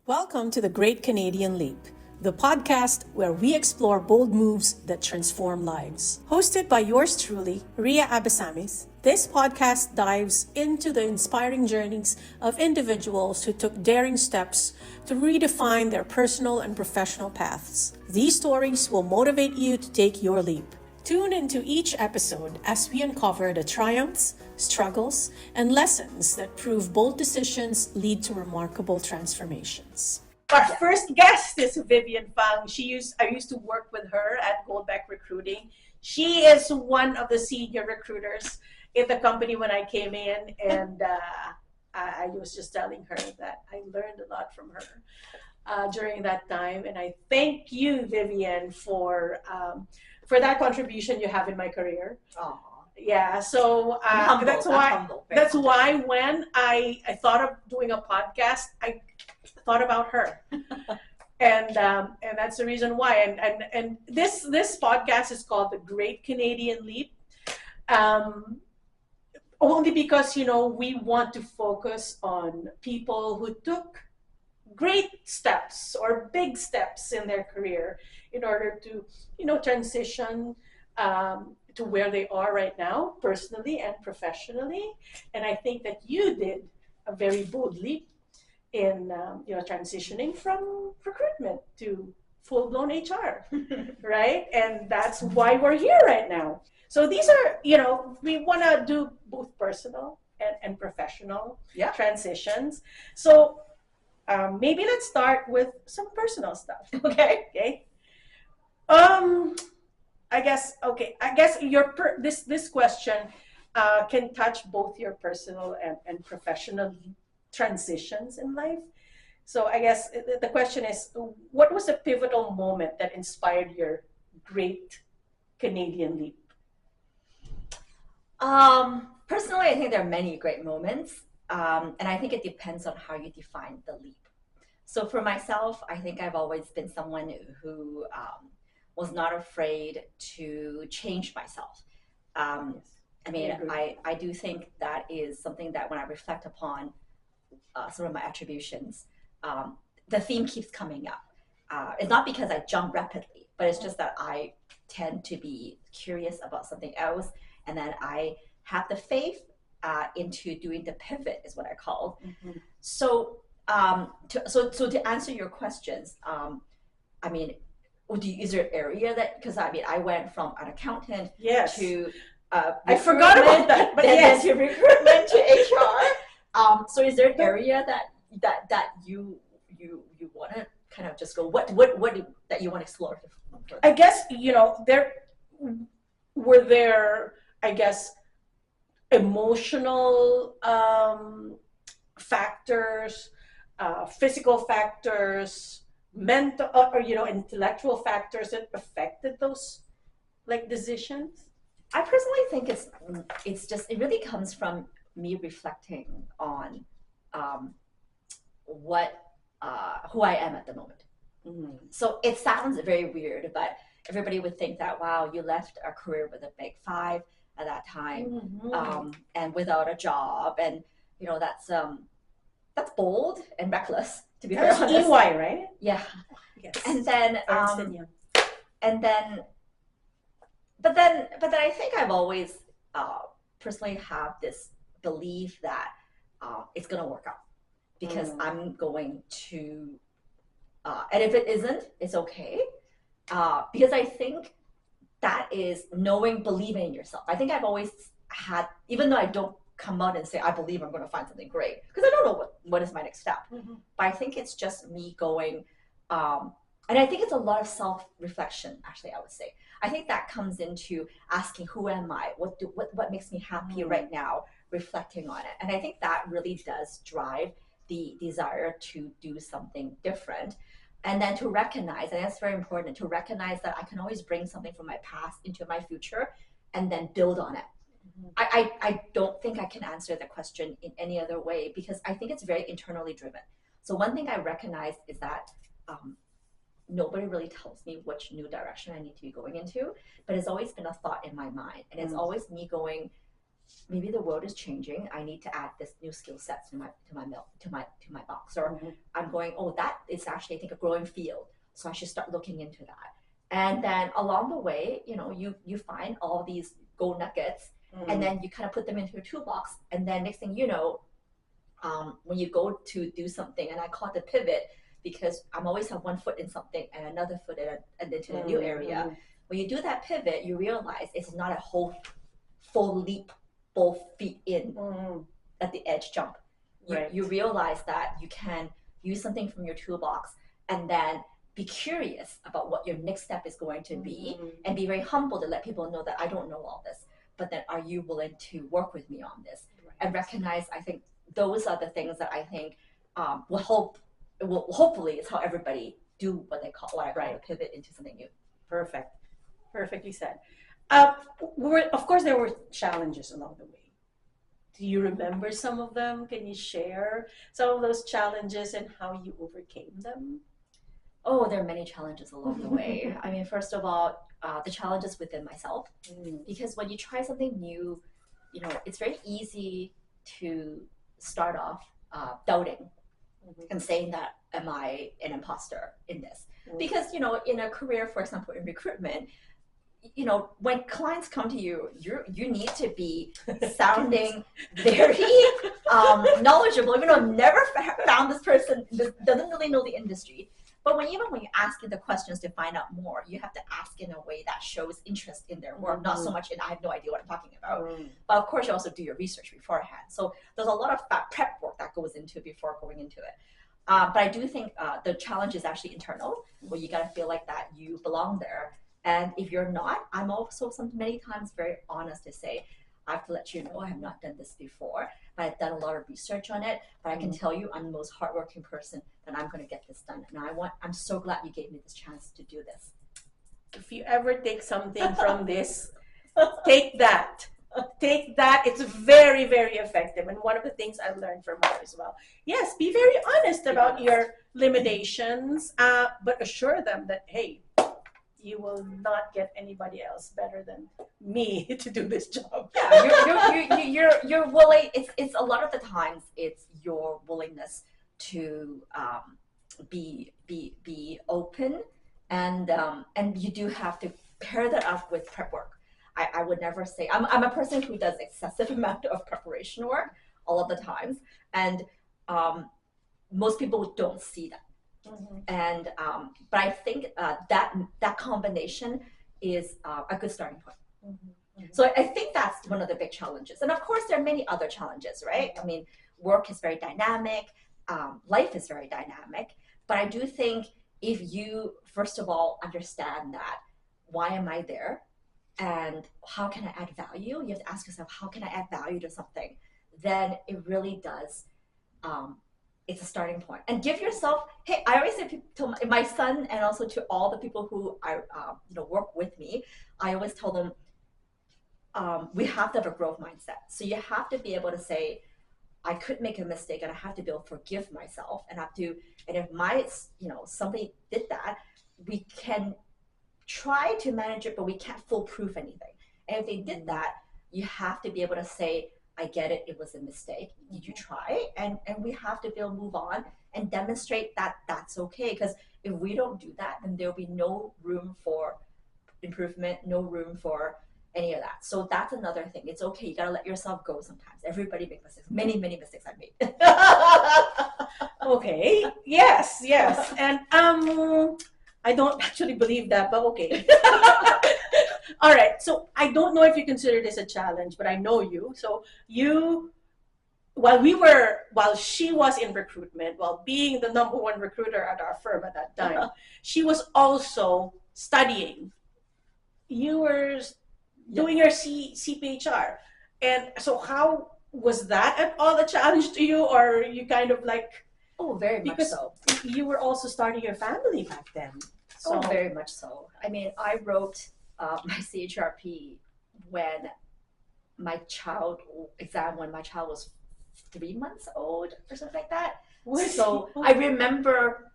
Welcome to the Great Canadian Leap, the podcast where we explore bold moves that transform lives. Hosted by yours truly, Ria Abesamis, this podcast dives into the inspiring journeys of individuals who took daring steps to redefine their personal and professional paths. These stories will motivate you to take your leap. Tune into each episode as we uncover the triumphs, struggles, and lessons that prove bold decisions lead to remarkable transformations. Our first guest is Vivian Fung. I used to work with her at Goldbeck Recruiting. She is one of the senior recruiters in the company when I came in, and I was just telling her that I learned a lot from her during that time. And I thank you, Vivian, for that contribution you have in my career. Aww. Yeah, so that's why when I thought of doing a podcast, I thought about her, and that's the reason why. And this podcast is called the Great Canadian Leap, only because we want to focus on people who took great steps or big steps in their career in order to transition to where they are right now, personally and professionally. And I think that you did a very bold leap in transitioning from recruitment to full-blown HR, right? And that's why we're here right now. So these are, we want to do both personal and professional transitions. So maybe let's start with some personal stuff. Okay. I guess this question can touch both your personal and professional transitions in life. So I guess the question is, what was a pivotal moment that inspired your Great Canadian Leap? Personally, I think there are many great moments, and I think it depends on how you define the leap. So for myself, I think I've always been someone who was not afraid to change myself. I mean, I do think that is something that when I reflect upon some of my attributions, the theme keeps coming up. It's not because I jump rapidly, but it's just that I tend to be curious about something else, and then I have the faith into doing the pivot, is what I call. Mm-hmm. So to answer your questions, I mean, is there an area that, because I mean, I went from an accountant to I forgot about that, but then to recruitment to HR. So is there an area that you want to kind of just go, what that you want to explore? I guess there were I guess emotional factors, physical factors, mental or intellectual factors that affected those decisions. I personally think it really comes from me reflecting on who I am at the moment. Mm-hmm. So it sounds very weird, but everybody would think that, wow, you left a career with a big five at that time, mm-hmm. And without a job, and that's bold and reckless, to be very honest. EY, right? Yeah. Yes. And then but then I think I've always personally have this belief that it's gonna work out, because I'm going to and if it isn't, it's okay, because I think that is believing in yourself. I think I've always had, even though I don't come out and say I believe I'm going to find something great, because I don't know what is my next step. Mm-hmm. But I think it's just me going, and I think it's a lot of self-reflection, actually, I would say. I think that comes into asking, who am I? What makes me happy right now? Reflecting on it. And I think that really does drive the desire to do something different. And then to recognize, and that's very important, to recognize that I can always bring something from my past into my future and then build on it. I don't think I can answer the question in any other way, because I think it's very internally driven. So one thing I recognize is that nobody really tells me which new direction I need to be going into, but it's always been a thought in my mind. And it's always me going, maybe the world is changing. I need to add this new skill set to my box. Or I'm going, oh, that is actually, I think, a growing field. So I should start looking into that. And then along the way, you find all these gold nuggets, and then you kind of put them into a toolbox. And then next thing you know, when you go to do something, and I call it the pivot, because I'm always have one foot in something and another foot into a new area. When you do that pivot, you realize it's not a whole full leap, both feet in at the edge jump. You realize that you can use something from your toolbox and then be curious about what your next step is going to be, and be very humble to let people know that I don't know all this, but then are you willing to work with me on this? And recognize, I think those are the things that I think hopefully is how everybody do what I call a pivot into something new. Perfect. Perfectly said. Of course, there were challenges along the way. Do you remember some of them? Can you share some of those challenges and how you overcame them? Oh, there are many challenges along the way. I mean, first of all, the challenges within myself, because when you try something new, it's very easy to start off doubting and saying that, am I an imposter in this? Because, in a career, for example, in recruitment, when clients come to you, you need to be sounding very knowledgeable, even though I've never found this person, doesn't really know the industry. But even when you ask the questions to find out more, you have to ask in a way that shows interest in their work, not so much in I have no idea what I'm talking about. But of course, you also do your research beforehand. So there's a lot of prep work that goes into before going into it. But I do think the challenge is actually internal, where you got to feel like that you belong there. And if you're not, I'm also many times very honest to say, I have to let you know I have not done this before, but I've done a lot of research on it. But I can tell you I'm the most hardworking person, and I'm going to get this done. And I'm so glad you gave me this chance to do this. If you ever take something from this, take that. Take that. It's very, very effective. And one of the things I learned from her as well. Yes, be very honest about your limitations, but assure them that, hey, you will not get anybody else better than me to do this job. Yeah, you're willing. It's a lot of the times it's your willingness to be open, and you do have to pair that up with prep work. I would never say I'm a person who does excessive amount of preparation work all of the times, and most people don't see that. And but I think that combination is a good starting point. So I think that's one of the big challenges. And of course, there are many other challenges, right? I mean, work is very dynamic, life is very dynamic. But I do think if you, first of all, understand that, why am I there? And how can I add value? You have to ask yourself, how can I add value to something? Then it really does. It's a starting point. And give yourself, hey, I always say to my son, and also to all the people who I work with me, I always tell them, we have to have a growth mindset. So you have to be able to say, I could make a mistake, and I have to be able to forgive myself, and if somebody did that, we can try to manage it, but we can't foolproof anything. And if they did that, you have to be able to say, I get it, it was a mistake. Did you try? And we have to be able to move on and demonstrate that that's okay. Because if we don't do that, then there'll be no room for improvement, no room for any of that. So that's another thing. It's okay. You gotta let yourself go sometimes. Everybody makes mistakes. Many, many mistakes I've made. Okay. Yes. And I don't actually believe that, but okay. All right. So I don't know if you consider this a challenge, but I know you. So while she was in recruitment, while being the number one recruiter at our firm at that time, she was also studying. You were doing your CPHR. And so how was that at all a challenge to you, or you kind of like... Oh, very much so. You were also starting your family back then. So. Oh, very much so. I mean, I wrote my CHRP when my child was 3 months old or something like that. So I remember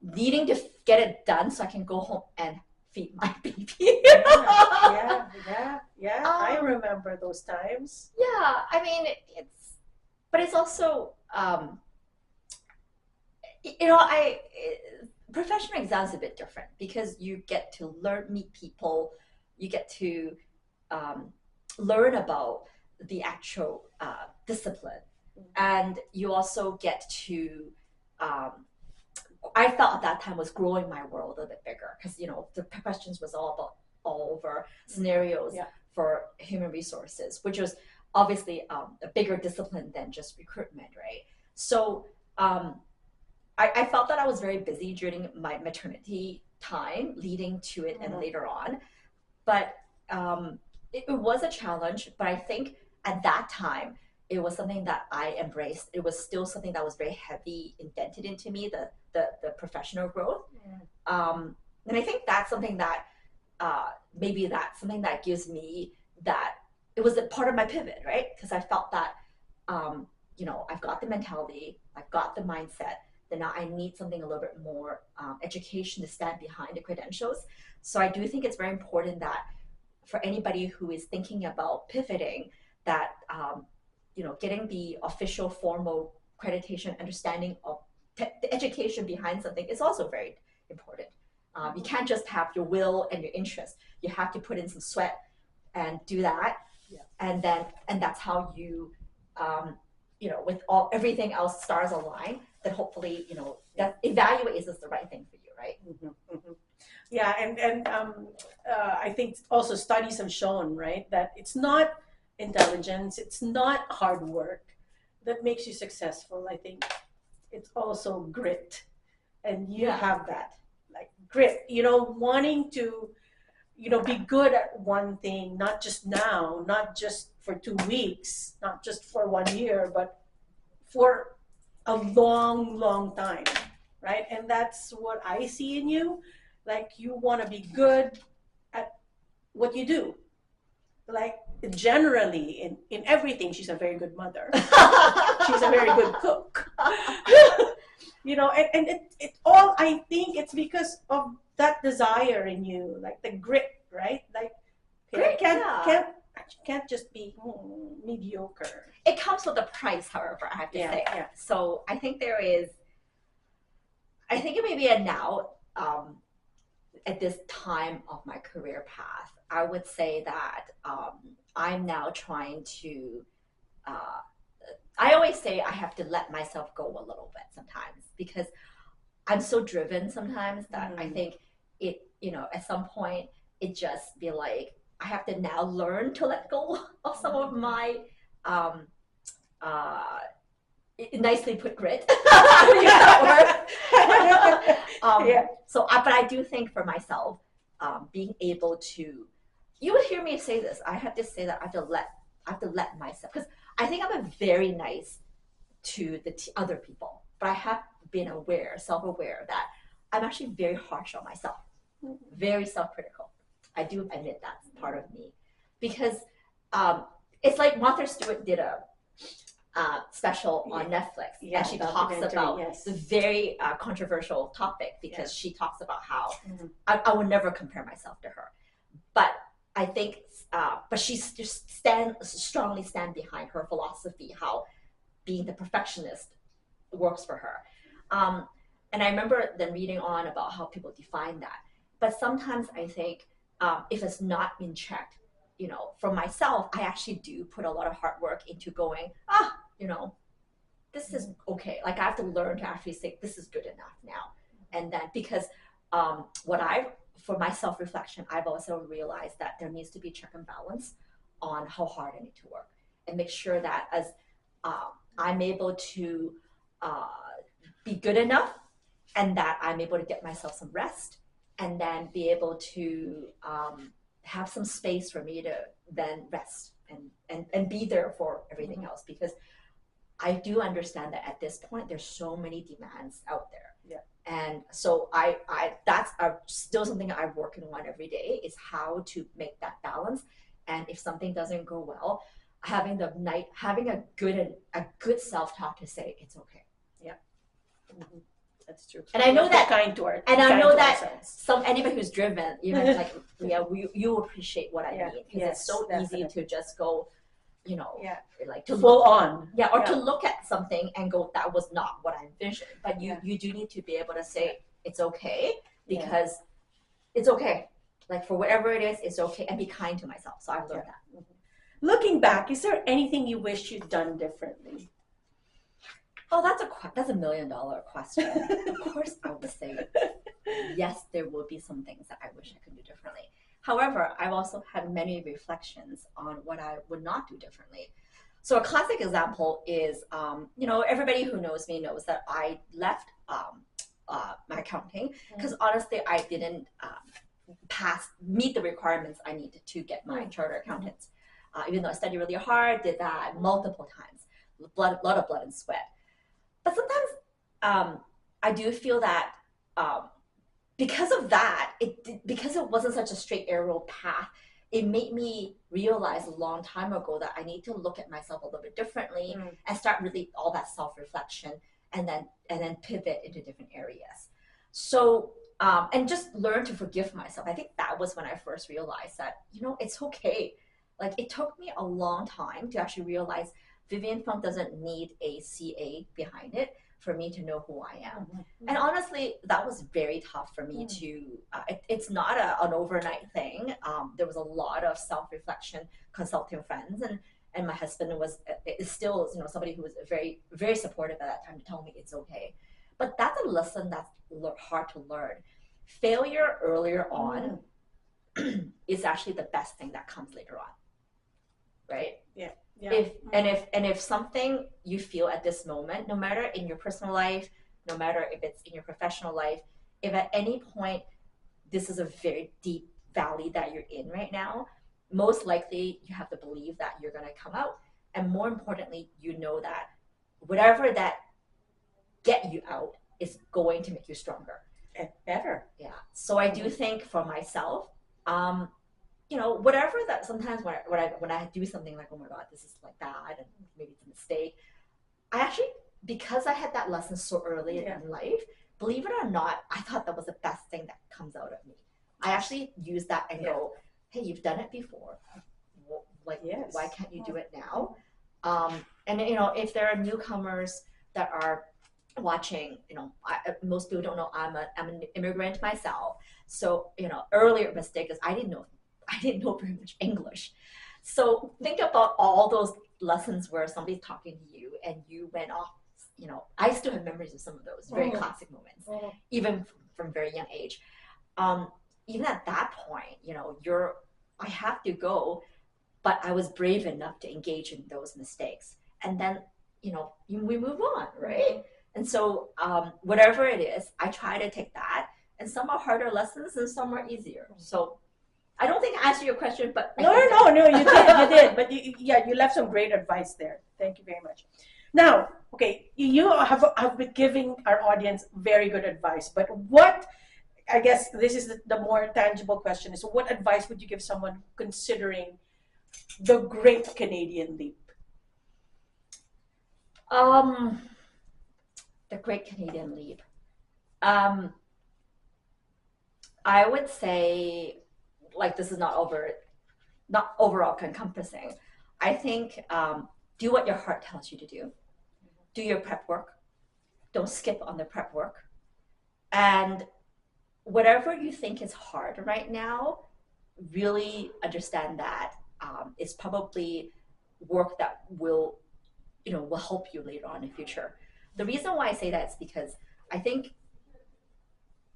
needing to get it done so I can go home and feed my baby. Yeah. I remember those times. Yeah, I mean, but it's also, professional exams is a bit different because you get to meet people, you get to learn about the actual discipline, and you also get to. I felt at that time was growing my world a bit bigger because the questions was all over scenarios for human resources, which was obviously a bigger discipline than just recruitment, right? So I felt that I was very busy during my maternity time, leading to it and later on. But it was a challenge, but I think at that time, it was something that I embraced. It was still something that was very heavy indented into me, the professional growth. And I think that's something that maybe that's something that gives me that it was a part of my pivot, right? Because I felt that I've got the mentality, I've got the mindset, then now I need something a little bit more education to stand behind the credentials. So I do think it's very important that for anybody who is thinking about pivoting, that getting the official formal accreditation, understanding of the education behind something is also very important. You can't just have your will and your interest. You have to put in some sweat and do that, and that's how you, with everything else stars align. That hopefully that evaluate is this the right thing for you, right? Yeah, and I think also studies have shown, right, that it's not intelligence, it's not hard work that makes you successful. I think it's also grit, and you have that, like grit, wanting to be good at one thing, not just now, not just for 2 weeks, not just for 1 year, but for a long time, right? And that's what I see in you. Like, you want to be good at what you do. Like, generally in everything, she's a very good mother. She's a very good cook. And it all, I think it's because of that desire in you, like the grit, right? Like, Grit, can't just be mediocre. It comes with a price, however, I have to say. Yeah. So I think it may be a now, at this time of my career path, I would say that I'm now trying to, I always say I have to let myself go a little bit sometimes because I'm so driven sometimes that I think it, at some point it just be like, I have to now learn to let go of some of my, nicely put grit. So, but I do think for myself, being able to, you would hear me say this. I have to say that I have to let myself, because I think I'm a very nice to the other people, but I have been self-aware that I'm actually very harsh on myself, very self-critical. I do admit that's part of me, because it's like Martha Stewart did a special on Netflix, and she talks about the very controversial topic, because she talks about how I would never compare myself to her, but I think, but she just strongly stand behind her philosophy, how being the perfectionist works for her. And I remember then reading on about how people define that, but sometimes I think if it's not in check, for myself, I actually do put a lot of hard work into going, this is okay. Like, I have to learn to actually say, this is good enough now. And then, because for my self-reflection, I've also realized that there needs to be check and balance on how hard I need to work, and make sure that as I'm able to be good enough, and that I'm able to get myself some rest, and then be able to have some space for me to then rest and be there for everything else, because I do understand that at this point there's so many demands out there. And so I that's still something I'm working on every day, is how to make that balance. And if something doesn't go well, having a good self-talk to say it's okay. That's true. And I know that, kind to our, and I kind know to that ourselves. anybody who's driven, even like you appreciate what I Yeah. mean, because Yes, it's so definitely. easy to just go, you know, Yeah. like to Full look, on. yeah, or Yeah. to look at something and go, that was not what I envisioned. But Yeah. you do need to be able to say it's okay, Yeah. because it's okay. Like for whatever it is, it's okay, and be kind to myself. So I've learned that. Looking back, is there anything you wish you'd done differently? Oh, that's $1 million question. Of course, I would say yes. There will be some things that I wish I could do differently. However, I've also had many reflections on what I would not do differently. So a classic example is, everybody who knows me knows that I left my accounting because honestly, I didn't meet the requirements I needed to get my charter accountants. Even though I studied really hard, did that multiple times, a lot of blood and sweat. But sometimes I do feel that because of that, because it wasn't such a straight arrow path, it made me realize a long time ago that I need to look at myself a little bit differently and start really all that self-reflection, and then pivot into different areas. So and just learn to forgive myself. I think that was when I first realized that it's okay. Like it took me a long time to actually realize Vivian Fung doesn't need a CA behind it for me to know who I am. And honestly, that was very tough for me to, it's not an overnight thing. There was a lot of self-reflection, consulting friends, and my husband is still somebody who was very, very supportive at that time to tell me it's okay. But that's a lesson that's hard to learn. Failure earlier on is actually the best thing that comes later on, right? Yeah. If something you feel at this moment, no matter in your personal life, no matter if it's in your professional life, if at any point this is a very deep valley that you're in right now, most likely you have to believe that you're going to come out, and more importantly, that whatever that get you out is going to make you stronger and better. Yeah. So I do think for myself, whatever that sometimes when I do something like, oh my God, this is like bad and maybe it's a mistake, I actually, because I had that lesson so early in life, believe it or not, I thought that was the best thing that comes out of me. I actually use that and go, hey, you've done it before. Why can't you do it now? And if there are newcomers that are watching, most people don't know I'm an immigrant myself. So earlier mistake is I didn't know very much English. So think about all those lessons where somebody's talking to you and you went off. I still have memories of some of those very classic moments, even from very young age. Even at that point, I have to go, but I was brave enough to engage in those mistakes, and then we move on, right? And so whatever it is, I try to take that, and some are harder lessons and some are easier. So I don't think I answered your question, but no, you did. But you left some great advice there. Thank you very much. Now, okay, you have been giving our audience very good advice, but what, I guess this is the more tangible question, is what advice would you give someone considering the Great Canadian Leap? The Great Canadian Leap. I would say, like, this is not overall encompassing. I think do what your heart tells you to do. Do your prep work. Don't skip on the prep work. And whatever you think is hard right now, really understand that it's probably work that will help you later on in the future. The reason why I say that is because I think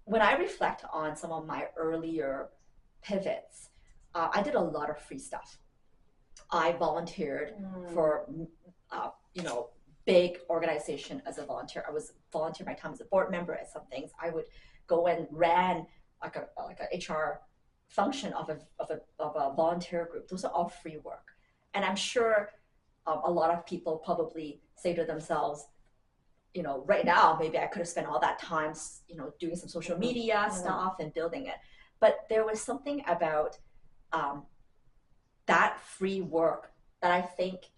when I reflect on some of my earlier pivots, I did a lot of free stuff. I volunteered for big organization as a volunteer. I was volunteer my time as a board member at some things. I would go and ran like a HR function of a volunteer group. Those are all free work, and I'm sure a lot of people probably say to themselves, right now maybe I could have spent all that time, doing some social media stuff and building it. But there was something about that free work that I think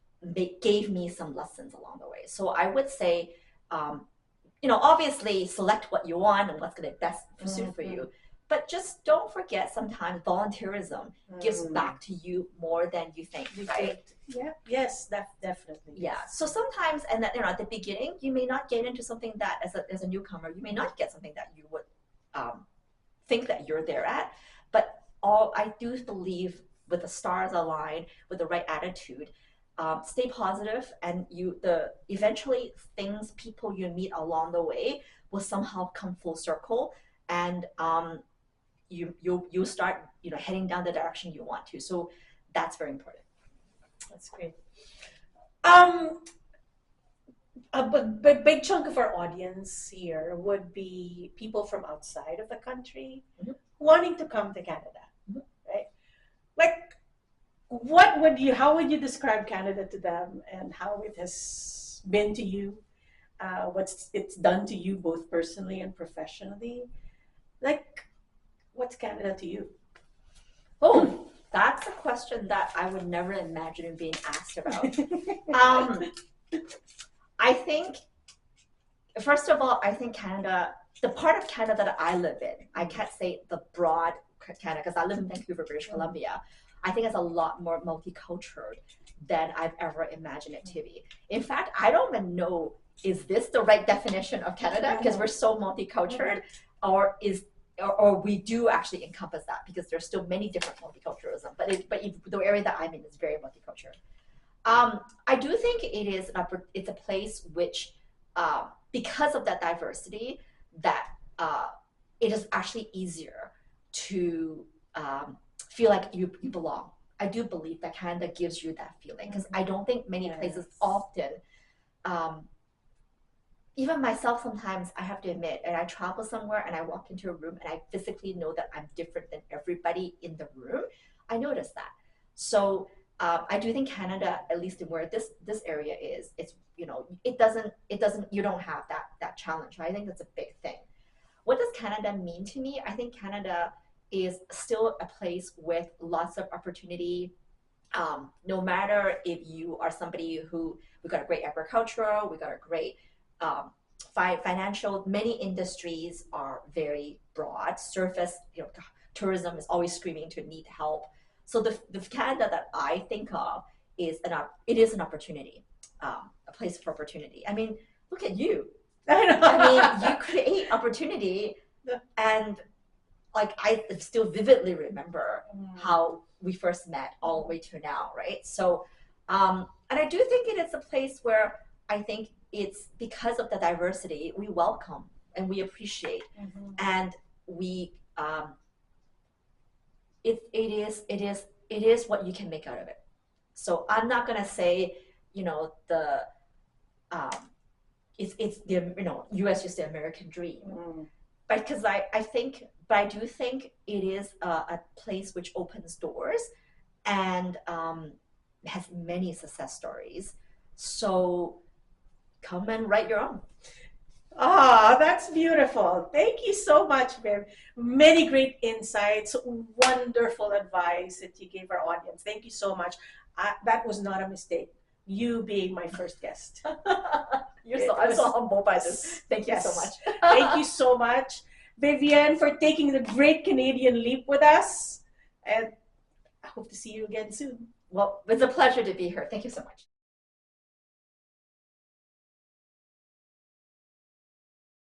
gave me some lessons along the way. So I would say, obviously select what you want and what's going to best suit for you. But just don't forget, sometimes volunteerism gives back to you more than you think, right? Yeah, yes, definitely. Yeah. So sometimes, and that, at the beginning, you may not get into something that, as a newcomer, you may not get something that you would think that you're there at. But I do believe with the stars aligned, with the right attitude, stay positive, and eventually people you meet along the way will somehow come full circle, and you start heading down the direction you want to. So that's very important. That's great. A big chunk of our audience here would be people from outside of the country wanting to come to Canada, right? Like, how would you describe Canada to them, and how it has been to you? What's it's done to you both personally and professionally? Like, what's Canada to you? Oh, that's a question that I would never imagine being asked about. I think, first of all, I think Canada, the part of Canada that I live in, I can't say the broad Canada because I live in Vancouver, British Columbia. I think it's a lot more multicultural than I've ever imagined it to be. In fact, I don't even know, is this the right definition of Canada? Because we're so multicultural, or we do actually encompass that, because there's still many different multiculturalism. But the area that I'm in is very multicultural. I do think it's a place which, because of that diversity, that it is actually easier to feel like you belong. I do believe that Canada gives you that feeling, because I don't think many places often, even myself, sometimes I have to admit, and I travel somewhere and I walk into a room and I physically know that I'm different than everybody in the room. I notice that. So I do think Canada, at least in where this area is, you don't have that challenge. I think that's a big thing. What does Canada mean to me? I think Canada is still a place with lots of opportunity. No matter if you are somebody we got a great agricultural, we got a great financial, many industries are very broad. Surface, tourism is always screaming to need help. So the Canada that I think of is an opportunity, a place for opportunity. I mean, look at you. I mean, you create opportunity, and like I still vividly remember how we first met all the way to now, right? So, and I do think it is a place where I think it's because of the diversity we welcome and we appreciate, and we it is what you can make out of it. So I'm not gonna say it's the U.S. is the American dream, but because I do think it is a place which opens doors and has many success stories. So come and write your own. Ah, that's beautiful. Thank you so much, Viv. Many great insights, wonderful advice that you gave our audience. Thank you so much. That was not a mistake, you being my first guest. I'm so humbled by this. Thank you so much. Thank you so much, Vivian, for taking the great Canadian leap with us. And I hope to see you again soon. Well, it's a pleasure to be here. Thank you so much.